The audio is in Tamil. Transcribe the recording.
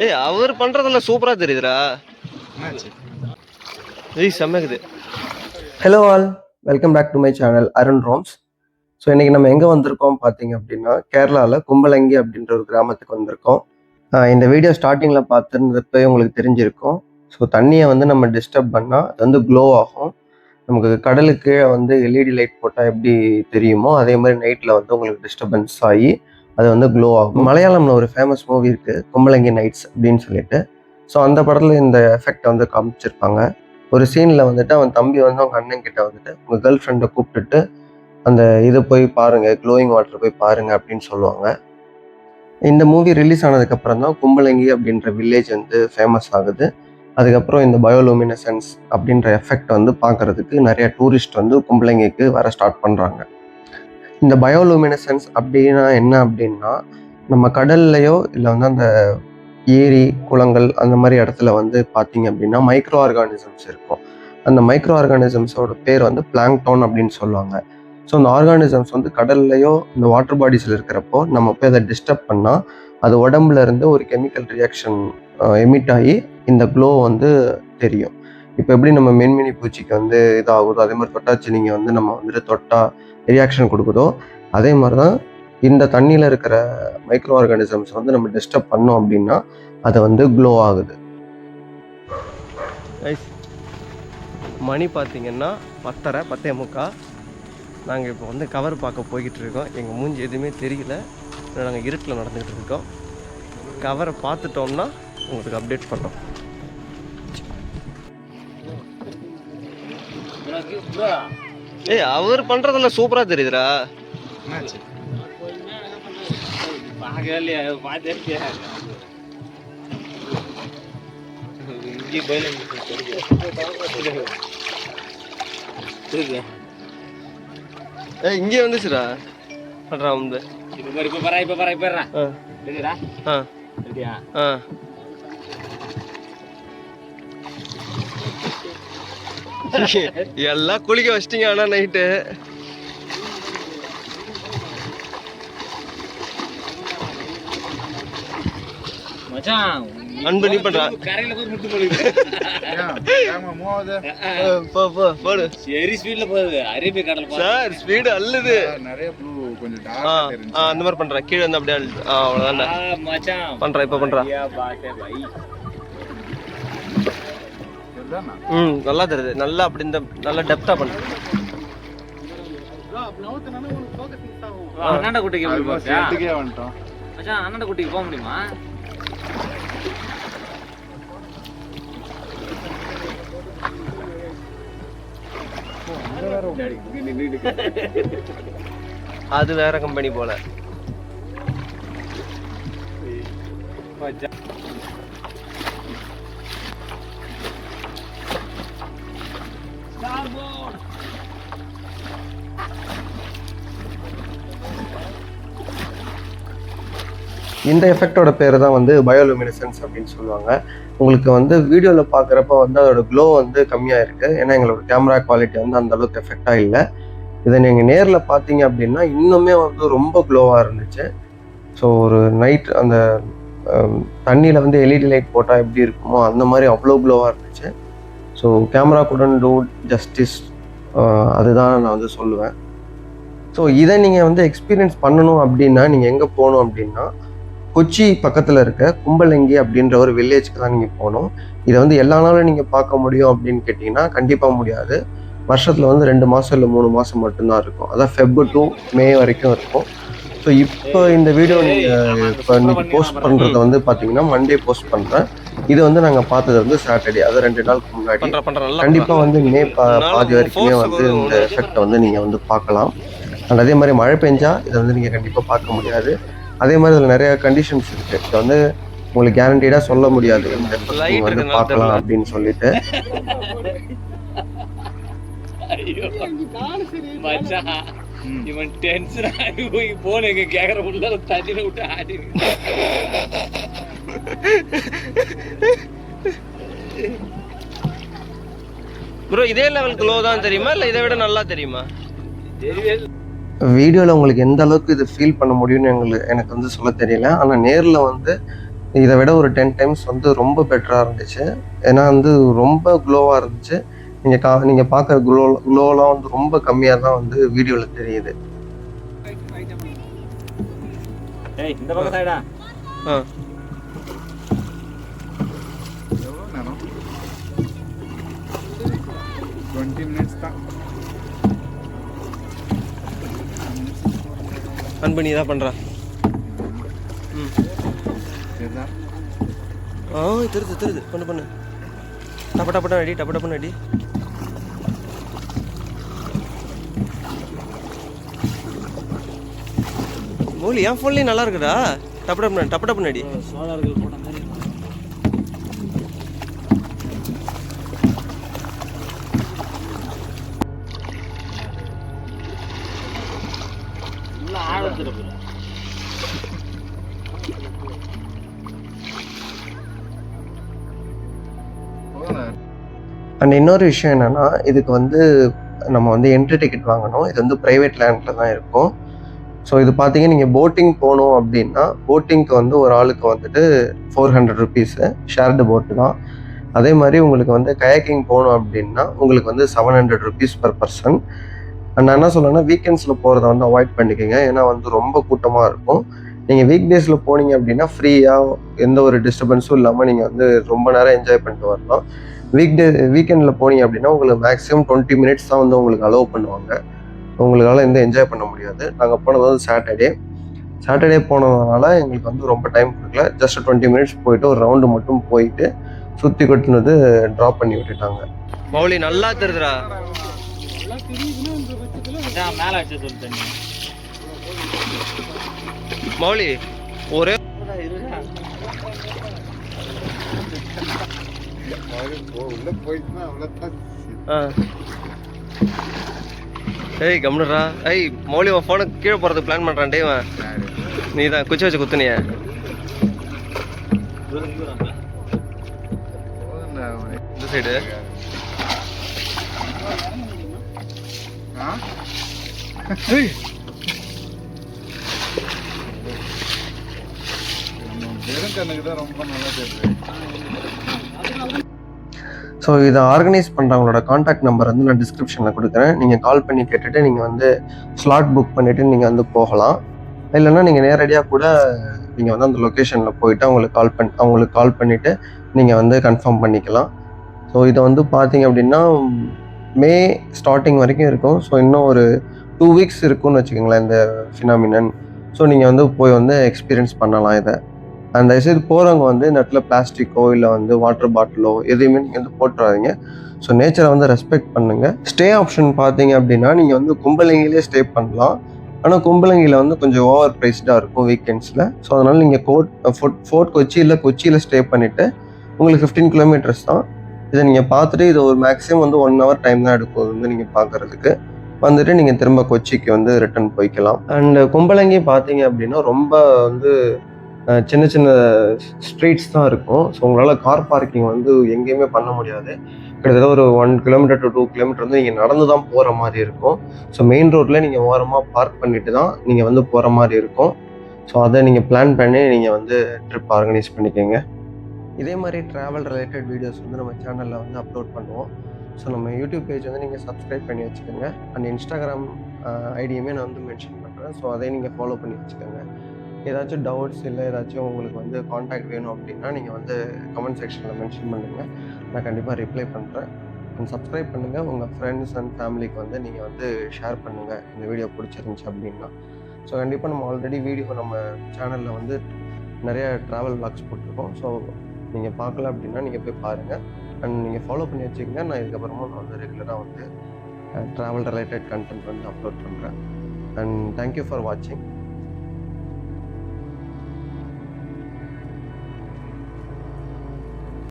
ஏய் அவர் பண்றதெல்லாம் சூப்பரா தெரியுதுடா. ஏய் செம்மக்குது. Hello all, welcome back to my channel Arun Roms. So இன்றைக்கி நம்ம எங்கே வந்திருக்கோம் பார்த்தீங்க அப்படின்னா, கேரளாவில் கும்பலங்கி அப்படின்ற ஒரு கிராமத்துக்கு வந்திருக்கோம். இந்த வீடியோ ஸ்டார்டிங்கில் பார்த்துருந்தப்போ உங்களுக்கு தெரிஞ்சிருக்கும். ஸோ தண்ணியை வந்து நம்ம டிஸ்டர்ப் பண்ணால் அது வந்து க்ளோ ஆகும். நமக்கு கடலுக்கு கீழே வந்து எல்இடி லைட் போட்டால் எப்படி தெரியுமோ அதே மாதிரி நைட்டில் வந்து உங்களுக்கு டிஸ்டர்பன்ஸ் ஆகி அது வந்து க்ளோ ஆகும். மலையாளம்ல ஒரு ஃபேமஸ் மூவி இருக்குது, கும்பலங்கி நைட்ஸ் அப்படின்னு சொல்லிட்டு. ஸோ அந்த படத்தில் இந்த எஃபெக்ட் வந்து காமிச்சிருப்பாங்க. ஒரு சீனில் வந்துட்டு அவன் தம்பி வந்து அவங்க அண்ணன் கிட்ட வந்துட்டு உங்கள் கேர்ள் ஃப்ரெண்டை கூப்பிட்டுட்டு அந்த இதை போய் பாருங்கள், க்ளோயிங் வாட்டர் போய் பாருங்கள் அப்படின்னு சொல்லுவாங்க. இந்த மூவி ரிலீஸ் ஆனதுக்கப்புறம் தான் கும்பலங்கி அப்படின்ற வில்லேஜ் வந்து ஃபேமஸ் ஆகுது. அதுக்கப்புறம் இந்த பயோலூமினசன்ஸ் அப்படின்ற எஃபெக்ட் வந்து பார்க்குறதுக்கு நிறைய டூரிஸ்ட் வந்து கும்பலங்கிக்கு வர ஸ்டார்ட் பண்ணுறாங்க. இந்த பயோலூமினசன்ஸ் அப்படின்னா என்ன அப்படின்னா, நம்ம கடல்லையோ இல்லை வந்து அந்த ஏரி குளங்கள் அந்த மாதிரி இடத்துல வந்து பார்த்தீங்க அப்படின்னா மைக்ரோ ஆர்கானிசம்ஸ் இருக்கும். அந்த மைக்ரோ ஆர்கானிசம்ஸோட பேர் வந்து பிளாங்க்டான் அப்படின்னு சொல்லுவாங்க. ஸோ அந்த ஆர்கானிசம்ஸ் வந்து கடல்லையோ இந்த வாட்டர் பாடிஸில் இருக்கிறப்போ நம்ம போய் அதை டிஸ்டர்ப் பண்ணால் அது உடம்புல இருந்து ஒரு கெமிக்கல் ரியாக்ஷன் எமிட் ஆகி இந்த க்ளோ வந்து தெரியும். இப்போ எப்படி நம்ம மென்மினி பூச்சிக்கு வந்து இதாகுதோ அதே மாதிரி தொட்டாச்சு நீங்கள் வந்து நம்ம வந்துட்டு தொட்டால் ரியாக்ஷன் கொடுக்குதோ அதே மாதிரி தான் இந்த தண்ணியில் இருக்கிற மைக்ரோ ஆர்கானிசம்ஸ் வந்து நம்ம டிஸ்டர்ப் பண்ணோம் அப்படின்னா அது வந்து க்ளோ ஆகுது. மணி பார்த்தீங்கன்னா 10:30 நாங்கள் இப்போ வந்து கவர் பார்க்க போய்கிட்டு இருக்கோம். எங்கள் மூஞ்சி எதுவுமே தெரியல, நாங்கள் இருட்டில் நடந்துக்கிட்டு இருக்கோம். கவரை பார்த்துட்டோம்னா உங்களுக்கு அப்டேட் பண்ணோம். ஏய் அவர் பண்றதெல்லாம் சூப்பரா தெரியுதுடா. ஏய் இங்கே வந்துச்சுடா பண்றா வந்து எல்லாம் குளிக்க வச்சிட்டீங்க. ஆனா நைட்டு அன்பு நீ பண்றா போடு சார் ஸ்பீடு அல்லது அந்த மாதிரி பண்றேன். கீழே வந்து அப்படியே அவ்வளவுதான் பண்றேன். இப்ப பண்றா நல்லா தெரியுது. நல்லா அப்படி இந்த நல்லா டெப்தா பண்ற. அண்ணாண்ட குட்டிக்கு போக முடியுமா? அது வேற கம்பெனி போல. இந்த எஃபெக்டோட பேர் தான் வந்து பயோலூமினசன்ஸ் அப்படின்னு சொல்லுவாங்க. உங்களுக்கு வந்து வீடியோவில் பார்க்குறப்ப வந்து அதோட க்ளோ வந்து கம்மியாக இருக்குது, ஏன்னா எங்களோட கேமரா குவாலிட்டி வந்து அந்தளவுக்கு எஃபெக்டாக இல்லை. இதை நீங்கள் நேரில் பார்த்தீங்க அப்படின்னா இன்னுமே வந்து ரொம்ப க்ளோவாக இருந்துச்சு. ஸோ ஒரு நைட் அந்த தண்ணியில் வந்து எல்இடி லைட் போட்டால் எப்படி இருக்குமோ அந்த மாதிரி அவ்வளோ க்ளோவாக இருந்துச்சு. So camera couldn't do justice, அதுதான் நான் வந்து சொல்லுவேன். ஸோ இதை நீங்கள் வந்து எக்ஸ்பீரியன்ஸ் பண்ணணும் அப்படின்னா நீங்கள் எங்கே போகணும் அப்படின்னா கொச்சி பக்கத்தில் இருக்க கும்பலங்கி அப்படின்ற ஒரு வில்லேஜ்க்கு தான் நீங்கள் போகணும். இதை வந்து எல்லா நாளும் நீங்கள் பார்க்க முடியும் அப்படின்னு கேட்டிங்கன்னா கண்டிப்பாக முடியாது. வருஷத்தில் வந்து 2 மாதம் இல்லை 3 மாதம் மட்டும்தான் இருக்கும். அதான் ஃபெப் டு மே வரைக்கும் இருக்கும். ஸோ இப்போ இந்த வீடியோ நீங்கள் இப்போ இன்னைக்கு போஸ்ட் பண்ணுறத வந்து பார்த்தீங்கன்னா மண்டே போஸ்ட் பண்ணுறேன். இது வந்து நாங்கள் பார்த்தது வந்து சாட்டர்டே, அது 2 நாளுக்கு முன்னாடி. கண்டிப்பாக வந்து மே பாதி வரைக்குமே வந்து இந்த எஃபெக்டை வந்து நீங்கள் வந்து பார்க்கலாம். அண்ட் அதே மாதிரி மழை பெஞ்சா இதை வந்து நீங்கள் கண்டிப்பாக பார்க்க முடியாது. அதே மாதிரி இதில் நிறைய கண்டிஷன்ஸ் இருக்குது. இதை வந்து உங்களுக்கு கேரண்டீடாக சொல்ல முடியாது இந்த எஃபெக்ட் வந்து பார்க்கலாம் அப்படின்னு சொல்லிட்டு. ப்ரோ இதே லெவல் க்ளோ தான் தெரியுமா இல்லை இதை விட நல்லா தெரியுமா? வீடியோவில் உங்களுக்கு எந்த அளவுக்கு இது ஃபீல் பண்ண முடியும்னு எனக்கு வந்து சொல்ல தெரியல. ஆனால் நேரில் வந்து இதை விட ஒரு 10 டைம்ஸ் வந்து ரொம்ப பெட்டராக இருந்துச்சு. ஏன்னா வந்து ரொம்ப க்ளோவாக இருந்துச்சு. நீங்கள் பார்க்குற க்ளோலாம் வந்து ரொம்ப கம்மியாக தான் வந்து வீடியோவில் தெரியுது. இந்த பக்கம் சைடா ஆ எவ்வளோ நேரம் 20 minutes தான். ஆன் பண்ணி தான் பண்ணுறா. ம் சரிதான். தெரியுது பண்ணு டப்ப டப்புன்னு அடி. மௌலி என் ஃபோன்லேயும் நல்லா இருக்குடா. டப்பு டப்புன்னு அடி. சோழர்கள் போட்ட மாதிரி உள்ள ஆழத்துல அண்ட் இன்னொரு விஷயம் என்னென்னா, இதுக்கு வந்து நம்ம வந்து என்ட்ரி டிக்கெட் வாங்கணும். இது வந்து ப்ரைவேட் லேண்டில் தான் இருக்கும். ஸோ இது பார்த்தீங்கன்னா, நீங்கள் போட்டிங் போகணும் அப்படின்னா, போட்டிங்க்கு வந்து ஒரு ஆளுக்கு வந்துட்டு 400 ருபீஸு, ஷேர்டு போட்டு தான். அதே மாதிரி உங்களுக்கு வந்து கயாக்கிங் போகணும் அப்படின்னா, உங்களுக்கு வந்து 700 ருபீஸ் பர் பர்சன். நான் என்ன சொல்லுவேன்னா, வீக்கெண்ட்ஸில் போகிறத வந்து அவாய்ட் பண்ணிக்கோங்க. ஏன்னா வந்து ரொம்ப கூட்டமாக இருக்கும். நீங்கள் வீக் டேஸில் போனீங்க அப்படின்னா, ஃப்ரீயாக எந்த ஒரு டிஸ்டர்பன்ஸும் இல்லாமல் நீங்கள் வந்து ரொம்ப நேரம் என்ஜாய் பண்ணிட்டு வரலாம். வீக்கெண்டில் போனீங்க அப்படின்னா, உங்களுக்கு மேக்ஸிமம் 20 மினிட்ஸ் தான் வந்து உங்களுக்கு அலோவ் பண்ணுவாங்க. உங்களால் எந்த என்ஜாய் பண்ண முடியாது. நாங்கள் போனது வந்து சாட்டர்டே போனதுனால எங்களுக்கு வந்து ரொம்ப டைம் கொடுக்கல. ஜஸ்ட் 20 மினிட்ஸ் போயிட்டு ஒரு ரவுண்டு மட்டும் போயிட்டு சுற்றி கொட்டினது ட்ராப் பண்ணி விட்டுட்டாங்க. மௌலி நல்லா தெரியுதுடா. மேல வச்சு சொல்லிட்டேன் மௌலி ஒரே உள்ள போயிட்டுனா அவ்வளோதான். ஏய் கம்னுடா. ஏய் மௌலி உன் ஃபோனை கீழே போகிறதுக்கு பிளான் பண்ணுறான் டேவன். நீ தான் குச்சி வச்சு குத்துனிய. இந்த சைடு வெறும் கண்ணுக்கு தான் ரொம்ப நல்லா தெரியுது. ஸோ இதை ஆர்கனைஸ் பண்ணுறவங்களோட காண்டாக்ட் நம்பர் வந்து நான் டிஸ்கிரிப்ஷனில் கொடுக்குறேன். நீங்கள் கால் பண்ணி கேட்டுட்டு நீங்கள் வந்து ஸ்லாட் புக் பண்ணிவிட்டு நீங்கள் வந்து போகலாம். இல்லைன்னா நீங்கள் நேரடியாக கூட நீங்கள் வந்து அந்த லொக்கேஷனில் போயிட்டு அவங்களுக்கு கால் பண்ணிவிட்டு நீங்கள் வந்து கன்ஃபார்ம் பண்ணிக்கலாம். ஸோ இதை வந்து பார்த்தீங்க அப்படின்னா மே ஸ்டார்டிங் வரைக்கும் இருக்கும். ஸோ இன்னும் ஒரு 2 வீக்ஸ் இருக்கும்னு வச்சுக்கோங்களேன் இந்த ஃபினாமினன். ஸோ நீங்கள் வந்து போய் வந்து எக்ஸ்பீரியன்ஸ் பண்ணலாம் இதை. அந்த தயவுசெய்து போகிறவங்க வந்து இந்த இடத்துல பிளாஸ்டிக்கோ இல்லை வந்து வாட்டர் பாட்டிலோ எதையுமே நீங்கள் வந்து போட்டுறாதீங்க. ஸோ நேச்சரை வந்து ரெஸ்பெக்ட் பண்ணுங்கள். ஸ்டே ஆப்ஷன் பார்த்தீங்க அப்படின்னா நீங்கள் வந்து கும்பலங்கிலே ஸ்டே பண்ணலாம். ஆனால் கும்பலங்கியில் வந்து கொஞ்சம் ஓவர் ப்ரைஸ்டாக இருக்கும் வீக்கெண்ட்ஸில். ஸோ அதனால் நீங்கள் ஃபோர்ட் கொச்சி இல்லை கொச்சியில் ஸ்டே பண்ணிவிட்டு உங்களுக்கு 15 கிலோமீட்டர்ஸ் தான். இதை நீங்கள் பார்த்துட்டு இது ஒரு மேக்ஸிமம் வந்து 1 hour டைம் தான் எடுக்கும் வந்து நீங்கள் பார்க்குறதுக்கு. வந்துட்டு நீங்கள் திரும்ப கொச்சிக்கு வந்து ரிட்டர்ன் போய்க்கலாம். அண்டு கும்பலங்கி பார்த்தீங்க அப்படின்னா ரொம்ப வந்து சின்ன சின்ன ஸ்ட்ரீட்ஸ் தான் இருக்கும். ஸோ உங்களால் கார் பார்க்கிங் வந்து எங்கேயுமே பண்ண முடியாது. கிட்டத்தட்ட ஒரு 1 கிலோமீட்டர் to 2 கிலோமீட்டர் வந்து நீங்கள் நடந்து தான் போகிற மாதிரி இருக்கும். ஸோ மெயின் ரோட்டில் நீங்கள் ஓரமாக பார்க் பண்ணிட்டு தான் நீங்கள் வந்து போகிற மாதிரி இருக்கும். ஸோ அதை நீங்கள் பிளான் பண்ணி நீங்கள் வந்து ட்ரிப் ஆர்கனைஸ் பண்ணிக்கோங்க. இதே மாதிரி ட்ராவல் ரிலேட்டட் வீடியோஸ் வந்து நம்ம சேனலில் வந்து அப்லோட் பண்ணுவோம். ஸோ நம்ம யூடியூப் பேஜ் வந்து நீங்கள் சப்ஸ்கிரைப் பண்ணி வச்சுக்கோங்க. அண்ட் இன்ஸ்டாகிராம் ஐடியுமே நான் வந்து மென்ஷன் பண்ணுறேன். ஸோ அதையும் நீங்கள் ஃபாலோ பண்ணி வச்சுக்கோங்க. ஏதாச்சும் டவுட்ஸ் இல்லை ஏதாச்சும் உங்களுக்கு வந்து காண்டாக்ட் வேணும் அப்படின்னா நீங்கள் வந்து கமெண்ட் செக்ஷனில் மென்ஷன் பண்ணுங்கள். நான் கண்டிப்பாக ரிப்ளை பண்ணுறேன். அண்ட் சப்ஸ்கிரைப் பண்ணுங்கள். உங்கள் ஃப்ரெண்ட்ஸ் அண்ட் ஃபேமிலிக்கு வந்து நீங்கள் வந்து ஷேர் பண்ணுங்கள் இந்த வீடியோ பிடிச்சிருந்துச்சி அப்படின்னா. ஸோ கண்டிப்பாக நம்ம ஆல்ரெடி வீடியோ நம்ம சேனலில் வந்து நிறைய ட்ராவல் vlogs போட்டிருக்கோம். ஸோ நீங்கள் பார்க்கல அப்படின்னா நீங்கள் போய் பாருங்கள். அண்ட் நீங்கள் ஃபாலோ பண்ணி வச்சுக்கோங்க. நான் இதுக்கப்புறமா நான் வந்து ரெகுலராக வந்து ட்ராவல் ரிலேட்டட் கண்டென்ட் வந்து அப்லோட் பண்ணுறேன். அண்ட் தேங்க்யூ ஃபார் வாட்சிங்.